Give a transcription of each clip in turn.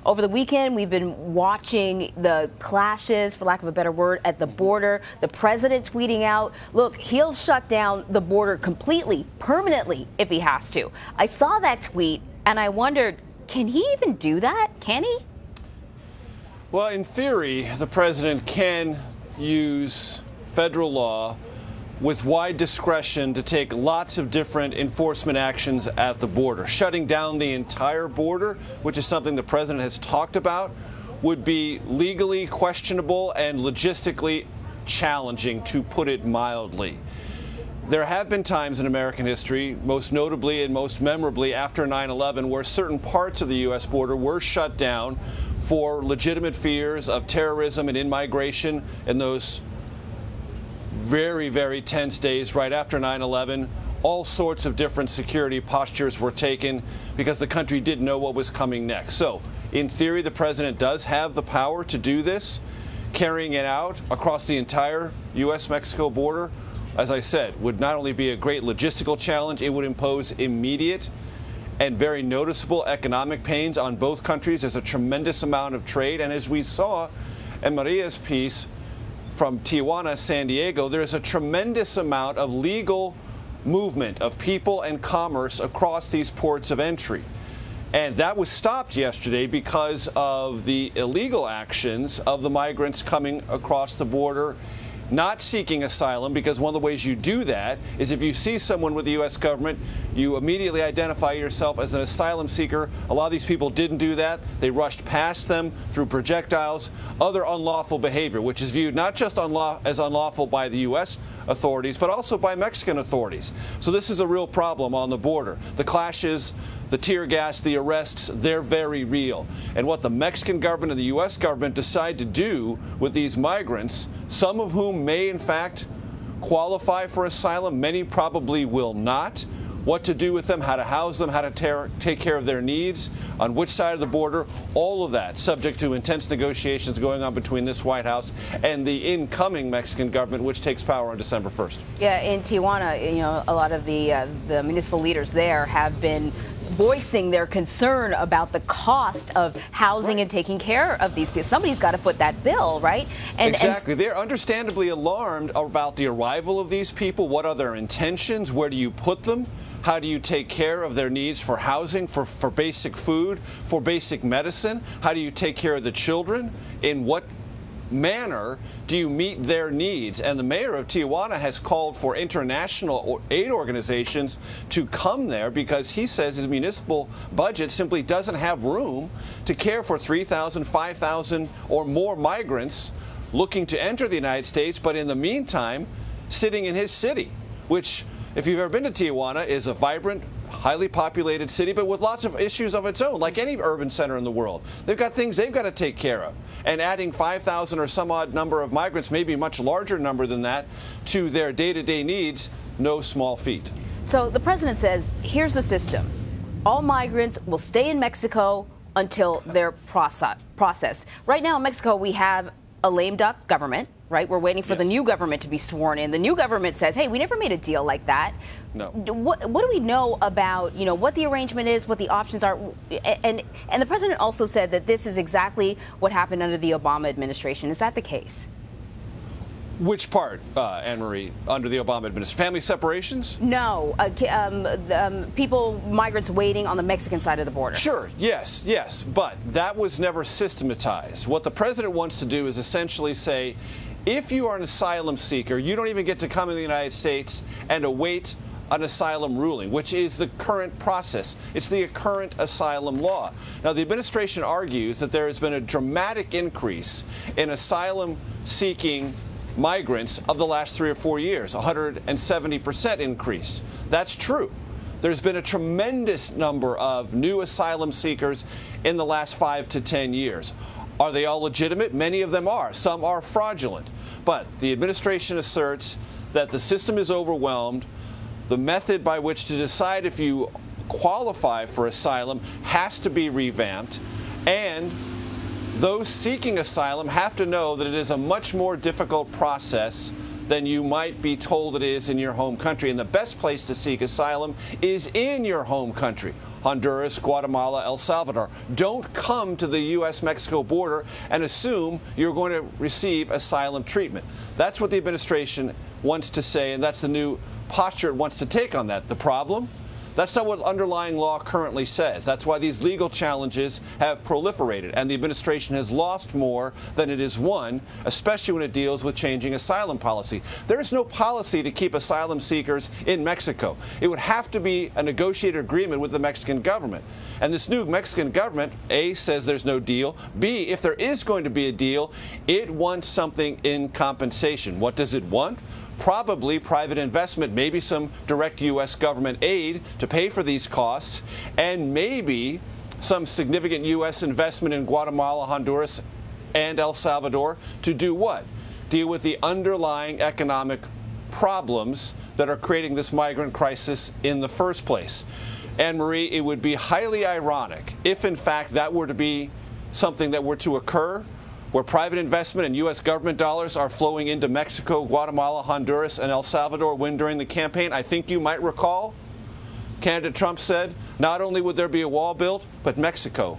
Over the weekend, we've been watching the clashes, for lack of a better word, at the border. The president tweeting out, look, he'll shut down the border completely, permanently, if he has to. I saw that tweet and I wondered, can he even do that? Can he? Well, in theory, the president can use federal law with wide discretion to take lots of different enforcement actions at the border. Shutting down the entire border, which is something the president has talked about, would be legally questionable and logistically challenging, to put it mildly. There have been times in American history, most notably and most memorably after 9/11, where certain parts of the U.S. border were shut down for legitimate fears of terrorism and in-migration in those very, very tense days right after 9/11. All sorts of different security postures were taken because the country didn't know what was coming next. So, in theory, the president does have the power to do this. Carrying it out across the entire U.S. Mexico border, as I said, would not only be a great logistical challenge, it would impose immediate and very noticeable economic pains on both countries. There's a tremendous amount of trade, and as we saw in Maria's piece from Tijuana, San Diego, there's a tremendous amount of legal movement of people and commerce across these ports of entry. And that was stopped yesterday because of the illegal actions of the migrants coming across the border, not seeking asylum, because one of the ways you do that is if you see someone with the U.S. government, you immediately identify yourself as an asylum seeker. A lot of these people didn't do that. They rushed past them through projectiles, other unlawful behavior, which is viewed not just as unlawful by the U.S. authorities, but also by Mexican authorities. So this is a real problem on the border. The clashes, the tear gas, the arrests, they're very real. And what the Mexican government and the U.S. government decide to do with these migrants, some of whom may in fact qualify for asylum, many probably will not, what to do with them, how to house them, how to take care of their needs, on which side of the border, all of that subject to intense negotiations going on between this White House and the incoming Mexican government, which takes power on December 1st. Yeah, in Tijuana, a lot of the municipal leaders there have been voicing their concern about the cost of housing and taking care of these people. Somebody's got to foot that bill, right? Exactly. They're understandably alarmed about the arrival of these people. What are their intentions? Where do you put them? How do you take care of their needs for housing, for basic food, for basic medicine? How do you take care of the children? In what manner do you meet their needs? And the mayor of Tijuana has called for international aid organizations to come there because he says his municipal budget simply doesn't have room to care for 3,000, 5,000 or more migrants looking to enter the United States, but in the meantime, sitting in his city, which, if you've ever been to Tijuana, is a vibrant, highly populated city, but with lots of issues of its own, like any urban center in the world. They've got things they've got to take care of. And adding 5,000 or some odd number of migrants, maybe a much larger number than that, to their day-to-day needs, no small feat. So the president says, here's the system. All migrants will stay in Mexico until they're processed. Right now in Mexico, we have a lame duck government, right? We're waiting for the new government to be sworn in. The new government says, hey, we never made a deal like that. No. What do we know about, what the arrangement is, what the options are? And the president also said that this is exactly what happened under the Obama administration. Is that the case? Which part, Anne-Marie, under the Obama administration? Family separations? No. Migrants waiting on the Mexican side of the border. Sure, yes. But that was never systematized. What the president wants to do is essentially say, if you are an asylum seeker, you don't even get to come in the United States and await an asylum ruling, which is the current process. It's the current asylum law. Now, the administration argues that there has been a dramatic increase in asylum-seeking migrants of the last 3 or 4 years, 170% increase. That's true. There's been a tremendous number of new asylum seekers in the last 5 to 10 years. Are they all legitimate? Many of them are. Some are fraudulent. But the administration asserts that the system is overwhelmed. The method by which to decide if you qualify for asylum has to be revamped, and those seeking asylum have to know that it is a much more difficult process than you might be told it is in your home country. And the best place to seek asylum is in your home country. Honduras, Guatemala, El Salvador. Don't come to the U.S. Mexico border and assume you're going to receive asylum treatment. That's what the administration wants to say, and that's the new posture it wants to take on that. The problem? That's not what underlying law currently says. That's why these legal challenges have proliferated, and the administration has lost more than it has won, especially when it deals with changing asylum policy. There is no policy to keep asylum seekers in Mexico. It would have to be a negotiated agreement with the Mexican government. And this new Mexican government, A, says there's no deal. B, if there is going to be a deal, it wants something in compensation. What does it want? Probably private investment, maybe some direct U.S. government aid to pay for these costs, and maybe some significant U.S. investment in Guatemala, Honduras, and El Salvador to do what? Deal with the underlying economic problems that are creating this migrant crisis in the first place. Anne Marie, it would be highly ironic if, in fact, that were to be something that were to occur, where private investment and U.S. government dollars are flowing into Mexico, Guatemala, Honduras, and El Salvador when during the campaign. I think you might recall candidate Trump said not only would there be a wall built, but Mexico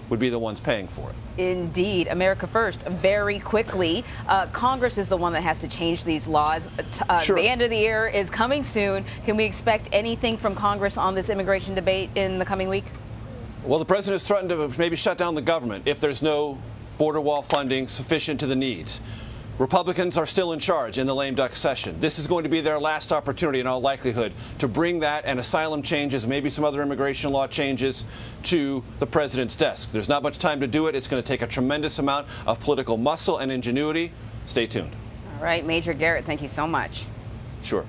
would be the ones paying for it. Indeed. America first. Very quickly, Congress is the one that has to change these laws. Sure. The end of the year is coming soon. Can we expect anything from Congress on this immigration debate in the coming week? Well, the president has threatened to maybe shut down the government if there's no border wall funding sufficient to the needs. Republicans are still in charge in the lame duck session. This is going to be their last opportunity in all likelihood to bring that and asylum changes, maybe some other immigration law changes, to the president's desk. There's not much time to do it. It's going to take a tremendous amount of political muscle and ingenuity. Stay tuned. All right, Major Garrett, thank you so much. Sure.